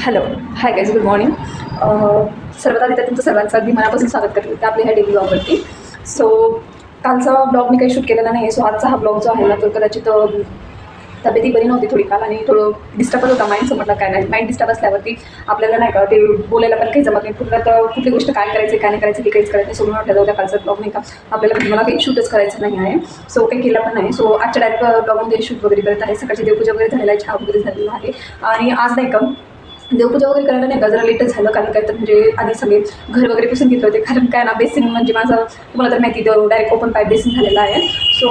Hello, hi guys, good morning. सर्वात आधी तर तुमचं सर्वांचं अगदी मनापासून स्वागत करते त्या आपल्या ह्या डेली ब्लॉगवरती. सो कालचा ब्लॉग मी काही शूट केलेला नाही आहे. सो आजचा हा ब्लॉग जो आहे ना तो कदाचित तब्येती बरी नव्हती थोडी काल आणि थोडं डिस्टर्बच होता माइंड. म्हटलं काय नाही, माइंड डिस्टर्ब असल्यावरती आपल्याला नाही का ते बोलायला पण काही जमत नाही. तर कुठली गोष्ट काय करायचं काय नाही करायचं ते काहीच करायचं नाही. सोडून वाटलं जाऊ त्या कालचा ब्लॉग नाही का आपल्याला मला काही शूटच करायचं नाही आहे. सो काही केलं पण नाही. सो आजच्या डायरेक्ट ब्लॉगमध्ये शूट वगैरे करत आहे. सकाळची देवपूजा वगैरे झालेला आहे, चहा वगैरे झालेला आहे. आणि आज नाही का देवपूजा वगैरे करायला नाही का जरा लेटच झालं. कारण काय तर म्हणजे आधी सगळे घर वगैरे पुसून घेतले होते. कारण काय ना बेसिन म्हणजे माझं तुम्हाला तर माहिती डायरेक्ट ओपन पाईप बेसिन झालेला आहे. सो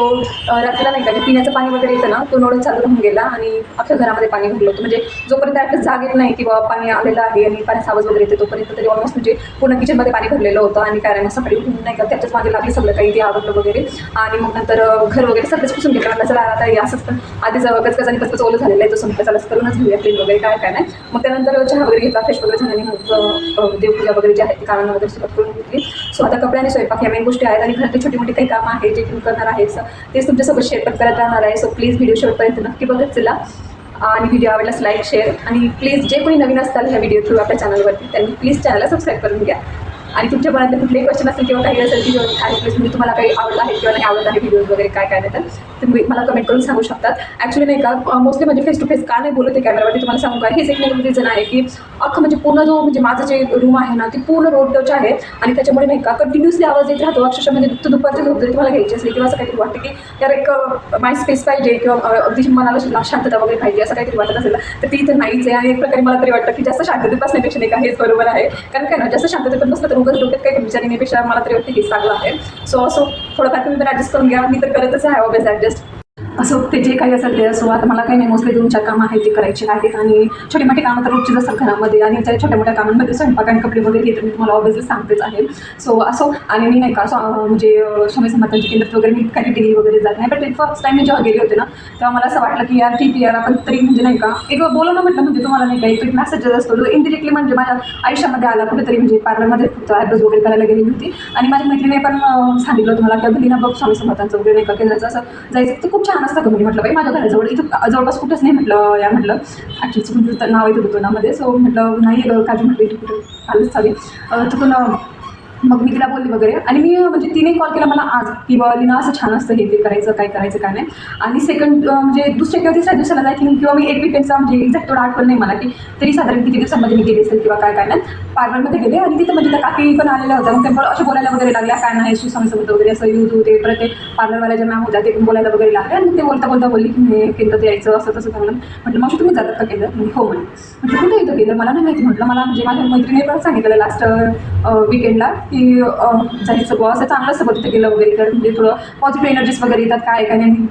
रात्रीला नाही का जे पिण्याचं पाणी वगैरे येतं ना तो नळ चालू राहून गेला आणि अख्ख्या घरामध्ये पाणी भरलं होतं. म्हणजे जोपर्यंत आपलं जाग येत नाही किंवा पाणी आलेलं आहे आणि पाण्याचा आवाज वगैरे येते तोपर्यंत तरी ऑलमोस्ट म्हणजे पूर्ण किचनमध्ये पाणी भरलेलं होतं. आणि काय नाही सकाळी उठून नाही का त्याच्याच मागे लागली सगळं काही ते आवडलं वगैरे. आणि मग नंतर घर वगैरे सगळंच पुसून घेतलं. म्हटलं चला आता असंच पण आधीच गचगच आणि पचपच ओलं झालेलं आहे. तो संपला चलाच करूनच घेऊया क्लीन वगैरे काय नाही. मग त्यानंतर चहा वगैरे घेतला, फ्रेश वगैरे झाल्याने मग देवपूजा वगैरे जे आहे ती कामांना वगैरे सुरुवात करून घेतली. सो आता कपडे आणि स्वयंपाक या मेन गोष्टी आहेत. आणि घरातली छोटी मोठी काही कामं आहेत जे तुम्ही करणार आहे तेच तुमच्यासोबत शेअर करत राहणार आहे. सो प्लीज व्हिडिओ शेवटपर्यंत नक्की बघत चला. आणि व्हिडिओ आवडल्यास लाईक शेअर आणि प्लीज जे कोणी नवीन असतात ह्या व्हिडिओ थ्रू आपल्या चॅनलवरती त्यांनी प्लीज चॅनलला सबस्क्राईब करून घ्या. आणि तुमच्या मनात कुठलेही क्वेश्चन असेल किंवा काही असेल की प्लीज म्हणजे तुम्हाला काही आवडलं आहे किंवा नाही आवडत आहे व्हिडिओज वगैरे काय नाही तर तुम्ही मला कमेंट करून सांगू शकतात. ॲक्च्युली नाही का मोस्टली म्हणजे फेस टू फेस का नाही बोलत आहे कॅमेरावरती तुम्हाला सांगू का हेच एक मेन रिझन आहे की अख्खं म्हणजे पूर्ण जो म्हणजे माझं जे रूम आहे ना ती पूर्ण रोड टच आहे. आणि त्याच्यामुळे नाही का कंटिन्युअसली आवाज येत राहतो. अक्षरशः म्हणजे दुपारची झोप जरी तुम्हाला घ्यायची असेल किंवा असं काहीतरी वाटतं की यार एक माइंड स्पेस पाहिजे किंवा अगदी मनाला शांतता वगैरे पाहिजे असं काहीतरी वाटत असेल तर ती इथे नाहीच आहे. आणि एक प्रकारे मला तरी वाटतं की जास्त शांततेत बसण्यापेक्षा नाही का हेच बरोबर आहे. कारण काय ना जास्त शांततेत बसलं तर उगाच डोक्यात काही विचार येण्यापेक्षा मला तरी वाटतं हेच चांगलं आहे. सो असं थोडंफार तुम्ही पण ॲडजस्ट करून घ्या. मी तर करतच आहे ऑब्वियस ॲडजस्ट. असं ते जे काही असेल ते असो. आता मला काही नाही मोस्टली 2-4 कामं आहेत ते करायची आहेत. आणि छोटी मोठी कामं तर रोजचीच असतात घरामध्ये. आणि त्या छोट्या मोठ्या कामांमध्ये स्वयंपाक आणि कपडे वगैरे घेते मी तुम्हाला ऑब्वियसली सांगतेच आहे. सो असो. आणि मी नाही का म्हणजे स्वामी समर्थांच्या केंद्रात वगैरे मी काही डेली वगैरे जात नाही. बट फर्स्ट टाईम मी जेव्हा गेले होते ना तेव्हा मला असं वाटलं की यार ठीक आहे यार आपण तरी म्हणजे नाही का एक बोलवणं म्हटलं म्हणजे तुम्हाला नाही का एक मेसेज असतो जो इनडिरेक्टली म्हणजे माझ्या आयुष्यामध्ये आला कुठेतरी. म्हणजे पार्लरमध्ये फक्त आयब्रोज वगैरे करायला गेली होती. आणि माझ्या मैत्रिणी पण सांगितलं होतं मला की अगदी ना बघ स्वामी समर्थांचं वगैरे नाही का केंद्राचं असं जायचं तर खूप छान असतं का. म्हटलं बाई माझ्या घराजवळ इथं जवळपास कुठंच नाही. म्हटलं या म्हटलं ॲक्च्युली चुकून नाव येतं होतं नामध्ये. सो म्हटलं नाही काजू म्हटलं इथे कुठं आलंच चालेल चुकून. मग मी तिला बोलली वगैरे. आणि मी म्हणजे तिने कॉल केला मला आज की बाबा लिना असं छान असतं हे ते करायचं काय नाही. आणि सेकंड म्हणजे दुसऱ्या किंवा तिसऱ्या दिवसाला जायची किंवा मी एक वीकेंडचा म्हणजे एक्झॅक्ट थोडा आठवण नाही मला की तरी साधारण किती दिवसांमध्ये मी गेले असेल किंवा काय नाही. पार्लरमध्ये गेले आणि तिथं म्हणजे त्या काकी पण आलेल्या होत्या. मग त्या अशा बोलायला वगैरे लागल्या काय नाही श्री स्वामी समर्थ वगैरे असं यूज ते परत ते पार्लरवाल्या ज्या मॅम होत्या ते पण बोलायला वगैरे लागले. आणि ते बोलता बोलली की मी केंद्रात यायचं असं तसं म्हणून. म्हटलं मग तुम्ही जातात का केंद्रात. हो म्हटलं कुठे येतो केंद्र मला नाही माहिती. म्हटलं मला म्हणजे माझ्या मैत्रिणी पण सांगितलेलं लास्ट वीकेंडला की जायचं बुवा असं चांगलं असतं तिथे गेलं वगैरे तर म्हणजे थोडं पॉझिटिव्ह एनर्जीज वगैरे येतात काय नाही.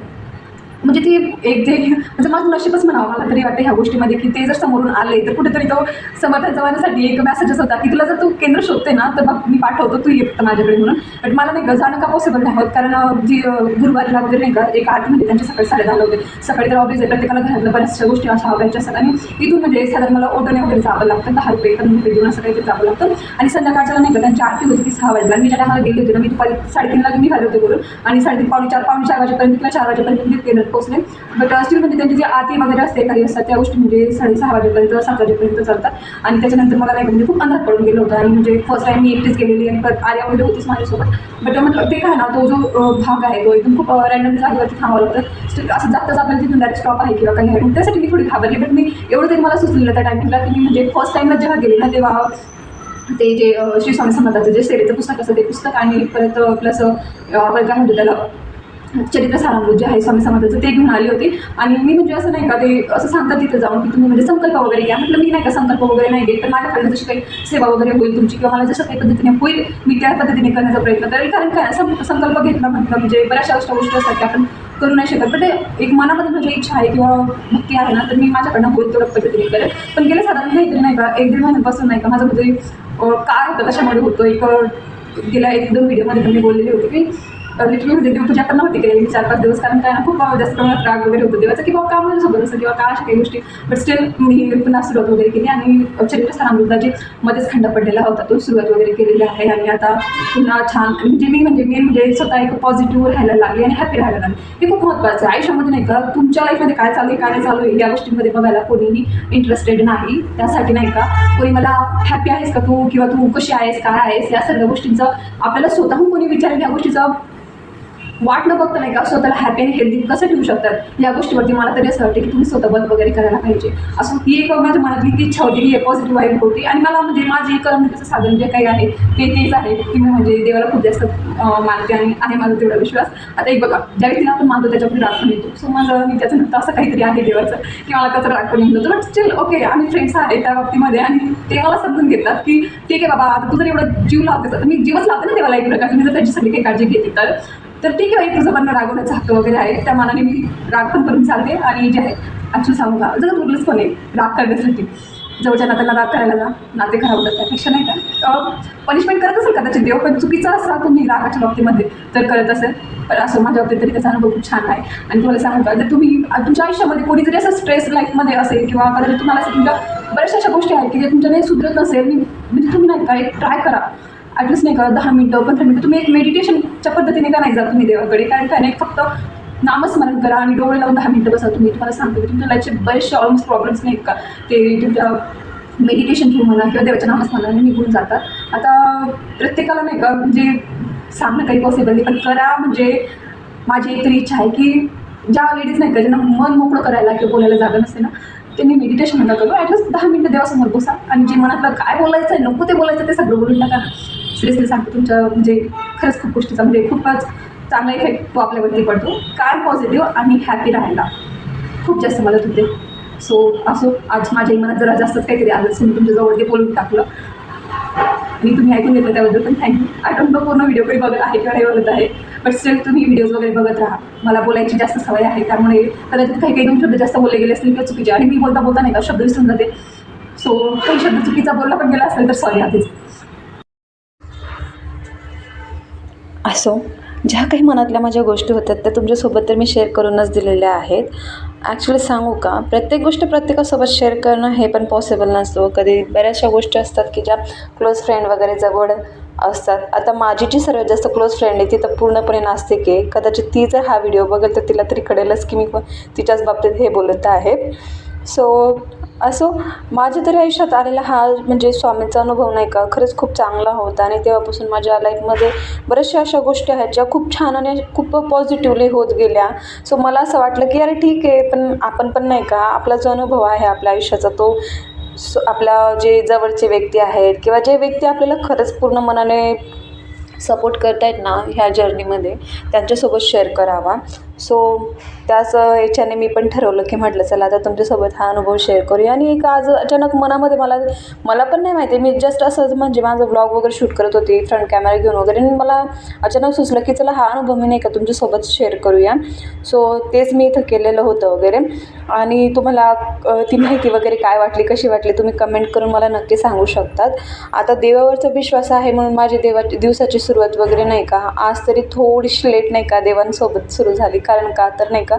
म्हणजे ती एक जे म्हणजे माझं नशीबच म्हणावं मला तरी वाटतं ह्या गोष्टीमध्ये की ते जर समोरून आले तर कुठेतरी तो समर्थांचा माझ्यासाठी एक मेसेजच होता की तुला जर तू केंद्र शोधते ना तर मग मी पाठवतो तू येतं माझ्याकडे म्हणून. बट मला नाही जाणं का पॉसिबल नाही होत कारण जी गुरुवारीला वगैरे नाही का एक आठमध्ये त्यांच्या सकाळी 10:30 वगैरे सकाळी तर ऑफिस आहे प्रत्येकाला घरातल्या बऱ्याचशा गोष्टी अशा हव्याच्या असतात. आणि इथून म्हणजे साधारण मला ऑटोने वगैरे जावं लागतं 10 रुपये ₹10 देऊन असं काहीतरी जावं लागतं. आणि संध्याकाळच्याला नाही का त्यांची आरती होती ती 6 वाजता. मी ज्या टायमाला गेले होते ना मी दुपारी 3:30ला निघाले होते बोलून. आणि 3:30 पावणे 4 वाजेपर्यंत किंवा 4 वाजेपर्यंत मी केंद्रात पोहोचले. बट स्टील म्हणजे त्यांची जी आरती वगैरे असते काही असतात त्या गोष्टी म्हणजे 6:30 वाजेपर्यंत 7 वाजेपर्यंत चालतात. आणि त्याच्यानंतर मला नाही म्हणजे खूप अंधार पडून गेलं होतं. आणि म्हणजे फर्स्ट टाईम मी एकटीच गेलेली आणि आर्या वगैरे होतीच माझ्यासोबत. बट म्हटलं ते काय ना तो जो भाग आहे तो एकदम खूप रॅन्डम जागेवरती थांबवलं होतं. स्टील असं जाताच आपल्याला तिथून डायरेक्ट स्टॉप आहे किंवा काही आहे मग त्यासाठी मी थोडी घाबरली. बट मी एवढं तरी मला सुचलेलं त्या टायमिंगला की मी म्हणजे फर्स्ट टाईमला जेव्हा गेले ना तेव्हा ते जे श्री स्वामी समर्थांचं जे सेवेचं पुस्तक असतं ते पुस्तक आणि परत प्लस आपण काय म्हणतो त्याला चरित्र सारामृत जे आहे स्वामी समर्थांचं ते घेऊन आली होती. आणि मी म्हणजे असं नाही का ते असं सांगतात तिथं जाऊन की तुम्ही म्हणजे संकल्प वगैरे घ्या. म्हटलं मी नाही का संकल्प वगैरे नाही घेत पण माझ्याकडनं जशी काही सेवा वगैरे होईल तुमची किंवा मला जसं काही पद्धतीने होईल मी त्या पद्धतीने करण्याचा प्रयत्न करेल. कारण काय संकल्प घेतला म्हटलं म्हणजे बऱ्याचशा अशा गोष्टी असतात की आपण करू नाही शकत. पण ते एक मनामध्ये म्हणजे इच्छा आहे किंवा भक्ती आहे ना तर मी माझ्याकडनं होईल तेवढ्या पद्धतीने करेल. पण गेले साधारण काहीतरी नाही का 1-1.5 महिन्यापासून नाही का माझं म्हणजे काय होतं कशामुळे होतं एक गेल्या 1-2 व्हिडिओमध्ये मी बोललेली होती की लिटरली म्हणजे देवपूजा पण नव्हती केली 4-5 दिवस, कारण काय ना खूप जास्त प्रमाणात राग वगैरे होतो देवाचा, किंवा काम माझ्यासोबत असं किंवा काय अशा काही गोष्टी. बट स्टील मी पुन्हा सुरुवात वगैरे केली आणि चरित्रस्थानामृता जे मध्येच खंड पडलेला होता तो सुरुवात वगैरे केलेली आहे. आणि आता पुन्हा छान म्हणजे मी स्वतः एक पॉझिटिव्ह राहायला लागली आणि हॅपी राहायला लागली. हे खूप महत्त्वाचं आहे आयुष्यामध्ये, नाही का. तुमच्या लाईफमध्ये काय चालू आहे काय नाही चालू आहे या गोष्टींमध्ये बघायला कोणीही इंटरेस्टेड नाही. त्यासाठी नाही का कोणी मला हॅपी आहेस का तू, किंवा तू कशी आहेस काय आहेस या सगळ्या गोष्टींचं आपल्याला स्वतःहून कोणी विचारेल ह्या गोष्टीचं वाट न बघता, नाही का, स्वतःला हॅपी आणि हेल्दी कसं ठेवू शकतात या गोष्टीवरती मला तरी असं वाटतं की तुम्ही स्वतः बंद वगैरे करायला पाहिजे. असं ही एक माझ्या मनातली ती इच्छा होती, ही एक पॉझिटिव्ह वाईब होती. आणि मला म्हणजे माझी करण्याचं साधन जे काही आहे तेच आहे की मी म्हणजे देवाला खूप जास्त मानते आणि आहे माझा तेवढा विश्वास. आता एक बघा, ज्या व्यक्तीला आपण मानतो त्याच्याकडे राग पण येतो. सो माझं मी त्याचं नंतर असं काहीतरी आहे देवाचं की मला त्याचा राग पण येऊन जातो. बट स्टील ओके, आम्ही फ्रेंड्स आहे त्या बाबतीमध्ये आणि ते मला समजून घेतात की ठीक आहे बाबा, आता तू जर एवढं जीव लावतेस, आता मी जीवच लावते ना देवाला एक प्रकारची, मी जर त्याच्यासाठी काही काळजी घेते तर ठीक आहे, तुझं पण रागवण्याचा हक्क वगैरे आहे. त्या मानाने मी राग पण करून चालते. आणि जे आहे ॲक्च्युली सांगू का, जर उरलंच पण आहे राग करण्यासाठी, जवळच्या नात्याला राग करायला जा, नाते खराब होतात त्यापेक्षा, नाही का. पनिशमेंट करत असेल कदाचित देव, पण चुकीचा असा तुम्ही रागाच्या बाबतीमध्ये तर करत असेल. पण असं माझ्या बाबतीत तरी त्याचा अनुभव खूप छान आहे. आणि तुम्हाला सांगू का, जर तुम्ही तुमच्या आयुष्यामध्ये कोणी जरी असं स्ट्रेस लाईफमध्ये असेल किंवा कदाचित तुम्हाला असं तुमच्या बऱ्याचशा अशा गोष्टी आहेत की जे तुमच्या नाही सुधरत नसेल, म्हणजे तुम्ही नाही का एक ट्राय करा ॲटलिस्ट, नाही का, 10 मिनिटं 15 मिनिटं तुम्ही एक मेडिटेशनच्या पद्धतीने का नाही जात तुम्ही देवाकडे. कारण काय नाही, फक्त नामस्मरण करा आणि डोळे लावून 10 मिनिटं बसा. तुम्हाला सांगतो की तुमच्या लाईफचे बरेचसे ऑलमोस्ट प्रॉब्लेम्स नाहीत का ते तुमच्या मेडिटेशन थ्रू म्हणा किंवा देवाच्या नामस्मरणाने निघून जातात. आता प्रत्येकाला नाही का म्हणजे सांगणं काही पॉसिबल नाही, पण करा. म्हणजे माझी एक तरी इच्छा आहे की ज्या लेडीज नाही का ज्यांना मन मोकळं करायला किंवा बोलायला जागा नसते ना, त्यांनी मेडिटेशन नका करू. ॲटलिस्ट 10 मिनिटं देवासमोर बसा आणि जे मनातलं काय बोलायचं आहे नको ते बोलायचं ते सगळं बोलून टाका. सिरियसली सांगतो, तुमच्या म्हणजे खरंच खूप गोष्टीचा म्हणजे खूपच चांगला इफेक्ट तो आपल्यावरती पडतो. काय पॉझिटिव्ह आणि हॅपी राहायला खूप जास्त मदत होते. सो असो, आज माझ्या मनात जरा जास्तच काहीतरी आलं असेल, तुमच्याजवळ ते बोलून टाकलं आणि तुम्ही ऐकून घेतलं त्याबद्दल पण थँक्यू. आय डोंट नो पूर्ण व्हिडिओ काही बघत आहे किंवा नाही बघत आहे, बट स्टील तुम्ही व्हिडिओज वगैरे बघत राहा. मला बोलायची जास्त सवय आहे, त्यामुळे कदाचित काही 2 शब्द जास्त बोलले गेले असतील किंवा चुकीचे, आणि मी बोलता नाही का शब्द विसरून जाते. सो काही शब्द चुकीचा बोलला पण गेला असेल तर सॉरी आधीच. असो, ज्या काही मनातल्या माझ्या गोष्टी होत्या त्या तुमच्यासोबत तर मी शेअर करूनच दिलेल्या आहेत. ॲक्च्युली सांगू का, प्रत्येक गोष्ट प्रत्येकासोबत शेअर करणं हे पण पॉसिबल नसतो. कधी बऱ्याचशा गोष्टी असतात की ज्या क्लोज फ्रेंड वगैरे जवळ असतात. आता माझी जी सर्वात जास्त क्लोज फ्रेंड आहे ती तर पूर्णपणे नास्तिक आहे. कदाचित ती जर हा व्हिडिओ बघेल तर तिला तरी कळेलच की मी तिच्याच बाबतीत हे बोलत आहे. सो असो, माझ्या तरी आयुष्यात आलेला हा म्हणजे स्वामीचा अनुभव नाही का खरंच खूप चांगला होता. आणि तेव्हापासून माझ्या लाईफमध्ये बऱ्याचशा अशा गोष्टी आहेत ज्या खूप छान आणि खूप पॉझिटिव्हली होत गेल्या. सो मला असं वाटलं की अरे ठीक आहे, पण आपण पण नाही का आपला जो अनुभव आहे आपल्या आयुष्याचा तो आपल्या जे जवळचे व्यक्ती आहेत किंवा जे व्यक्ती आपल्याला खरंच पूर्ण मनाने सपोर्ट करतायत ना ह्या जर्नीमध्ये, त्यांच्यासोबत शेअर करावा. सो त्याच याच्याने मी पण ठरवलं की म्हटलं चला आता तुमच्यासोबत हा अनुभव शेअर करूया. आणि एक आज अचानक मनामध्ये मला पण नाही माहिती, मी जस्ट असं म्हणजे माझं ब्लॉग वगैरे शूट करत होती फ्रंट कॅमेरा घेऊन वगैरे, आणि मला अचानक सुचलं की चला हा अनुभव मी नाही का तुमच्यासोबत शेअर करूया. सो तेच मी इथं केलेलं होतं वगैरे. आणि तुम्हाला ती माहिती वगैरे काय वाटली कशी वाटली तुम्ही कमेंट करून मला नक्की सांगू शकतात. आता देवावरचा विश्वास आहे म्हणून माझी दिवसाची सुरुवात वगैरे नाही का आज तरी थोडीशी लेट नाही का देवांसोबत सुरू झाली. कारण का तर नाही का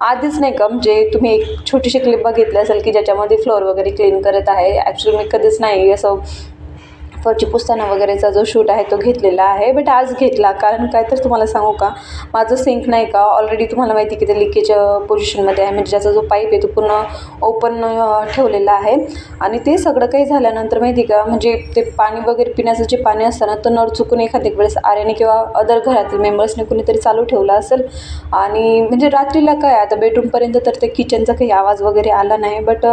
आधीच नाही का म्हणजे तुम्ही एक छोटीशी क्लिप बघितली असेल की ज्याच्यामध्ये फ्लोअर वगैरे क्लीन करत आहे. ॲक्च्युली मी कधीच नाही असं फरची पुसताना वगैरेचा जो शूट आहे तो घेतलेला आहे, बट आज घेतला. कारण काय तर तुम्हाला सांगू का, माझं सिंक नाही का ऑलरेडी तुम्हाला माहिती की ते लिकेज पोझिशनमध्ये आहे, म्हणजे ज्याचा जो पाईप आहे तो पूर्ण ओपन ठेवलेला आहे. आणि ते सगळं काही झाल्यानंतर माहिती का म्हणजे ते पाणी वगैरे पिण्याचं जे पाणी असतं ना तर नळ चुकून एखाद्या वेळेस आर्याने किंवा अदर घरातील मेंबर्सने कुणीतरी चालू ठेवला असेल. आणि म्हणजे रात्रीला काय आता बेडरूमपर्यंत तर ते किचनचा काही आवाज वगैरे आला नाही, बट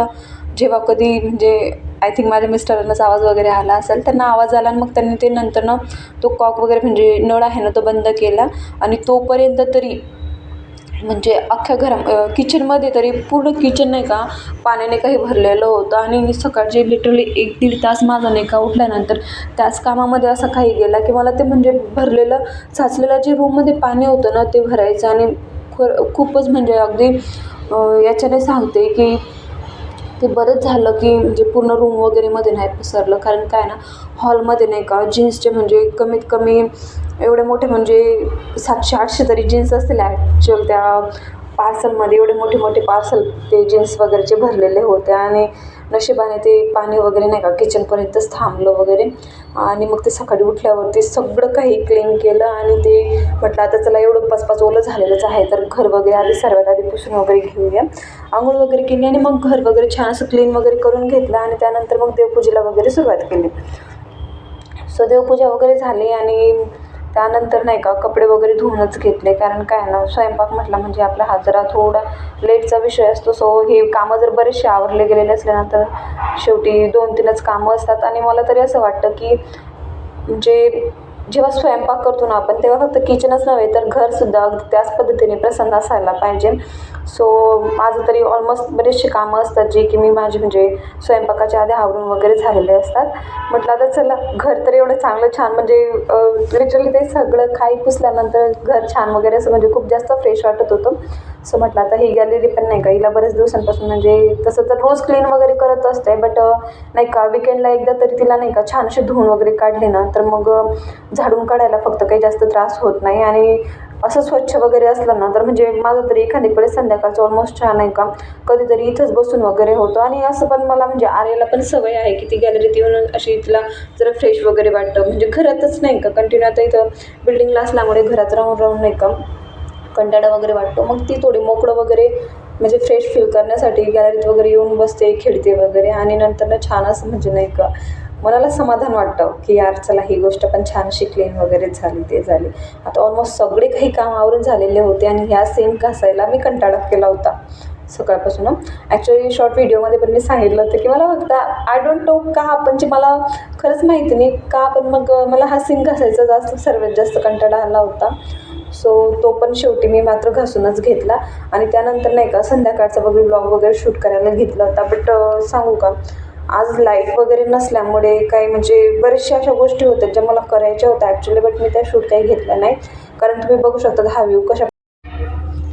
जेव्हा कधी म्हणजे आय थिंक माझ्या मिस्टरांनाच आवाज वगैरे आला असेल, त्यांना आवाज आला आणि मग त्यांनी ते नंतरनं तो कॉक वगैरे म्हणजे नळ आहे ना तो बंद केला. आणि तोपर्यंत तरी म्हणजे अख्ख्या किचनमध्ये तरी पूर्ण किचन नाही का पाण्याने काही भरलेलं होतं. आणि सकाळचे लिटरली 1-1.5 तास माझा नाही का उठल्यानंतर त्याच कामामध्ये असा काही गेला की मला ते म्हणजे भरलेलं साचलेलं जे रूममध्ये पाणी होतं ना ते भरायचं. आणि खूपच म्हणजे अगदी याच्याने सांगते की हे बरंच झालं की म्हणजे पूर्ण रूम वगैरेमध्ये नाही पसरलं, कारण काय ना हॉलमध्ये नाही का जीन्सचे म्हणजे कमीत कमी एवढे मोठे म्हणजे 700-800 तरी जीन्स असतील ॲक्च्युअल त्या पार्सलमध्ये. एवढे मोठे मोठे पार्सल ते जीन्स वगैरेचे भरलेले होते आणि नशिबाने ते पाणी वगैरे नाही का किचनपर्यंतच थांबलं वगैरे. आणि मग ते सकाळी उठल्यावरती सगळं काही क्लीन केलं आणि ते म्हटलं आता चला एवढं पाच ओलं झालेलंच आहे तर घर वगैरे आधी सर्वात आधी पुसून वगैरे घेऊया. आंघोळ वगैरे केली आणि मग घर वगैरे छान असं क्लीन वगैरे करून घेतलं आणि त्यानंतर मग देवपूजेला वगैरे सुरुवात केली. सो देवपूजा वगैरे झाली आणि त्यानंतर नाही का कपडे वगैरे धुवूनच घेतले, कारण काय ना स्वयंपाक म्हटला म्हणजे आपला हा जरा थोडा लेटचा विषय असतो. सो हे कामं जर बरेचसे आवरले गेलेले असल्यानंतर शेवटी 2-3च कामं असतात. आणि मला तरी असं वाटतं की म्हणजे जेव्हा स्वयंपाक करतो ना आपण तेव्हा फक्त किचनच नव्हे तर घरसुद्धा अगदी त्याच पद्धतीने प्रसन्न असायला पाहिजे. सो माझं तरी ऑलमोस्ट बरेचसे कामं असतात जे की मी माझी म्हणजे स्वयंपाकाच्या आधी आवरून वगैरे झालेले असतात. म्हटलं आता चला घर तर एवढं चांगलं छान म्हणजे लिटरली ते सगळं काही पुसल्यानंतर घर छान वगैरे असं म्हणजे खूप जास्त फ्रेश वाटत होतं. सो म्हटलं आता ही गॅलरी पण नाही का हिला बरेच दिवसांपासून म्हणजे तसं तर रोज क्लीन वगैरे करत असते, बट नाही का विकेंडला एकदा तरी तिला नाही का छान अशी धुवून वगैरे काढली ना तर मग झाडून काढायला फक्त काही जास्त त्रास होत नाही. आणि असं स्वच्छ वगैरे असलं ना तर म्हणजे माझं तरी एखाद्या वेळेस संध्याकाळचं ऑलमोस्ट छान आहे का कधीतरी इथंच बसून वगैरे होतं. आणि असं पण मला म्हणजे आर्याला पण सवय आहे की ती गॅलरीत येऊन अशी तिला जरा फ्रेश वगैरे वाटतं. म्हणजे घरातच नाही का कंटिन्यू आता इथं बिल्डिंगला असल्यामुळे घरात राहून राहून नाही का कंटाळा वगैरे वाटतो. मग ती थोडी मोकळं वगैरे म्हणजे फ्रेश फील करण्यासाठी गॅलरीत वगैरे येऊन बसते, खेळते वगैरे. आणि नंतर छान असं म्हणजे नाही का मनाला समाधान वाटतं की यार चला ही गोष्ट पण छान क्लीन वगैरे झाली ते झाली. आता ऑलमोस्ट सगळे काही काम आवरून झालेले होते आणि ह्या सेम घासायला मी कंटाळा केला होता सकाळपासून. ॲक्च्युली शॉर्ट व्हिडिओमध्ये पण मी सांगितलं होतं की मला फक्त आय डोंट नो का म्हणजे मला खरंच माहिती नाही का पण मग मला हा सिंक घासायचा जास्त सर्वात जास्त कंटाळा आला होता. सो तो पण शेवटी मी मात्र घासूनच घेतला. आणि त्यानंतर नाही का संध्याकाळचा वगैरे ब्लॉग वगैरे शूट करायला घेतला होता. बट सांगू का आज लाईट वगैरे नसल्यामुळे काही म्हणजे बऱ्याचशा अशा गोष्टी होत्या ज्या मला करायच्या होत्या ॲक्च्युली, बट मी त्या शूट काही घेतल्या नाही. कारण तुम्ही बघू शकता हा व्ह्यू कशा.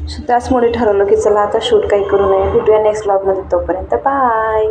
सो त्याचमुळे ठरवलं की चला आता शूट काही करू नये. भेटूया नेक्स्ट ब्लॉगमध्ये, तोपर्यंत बाय.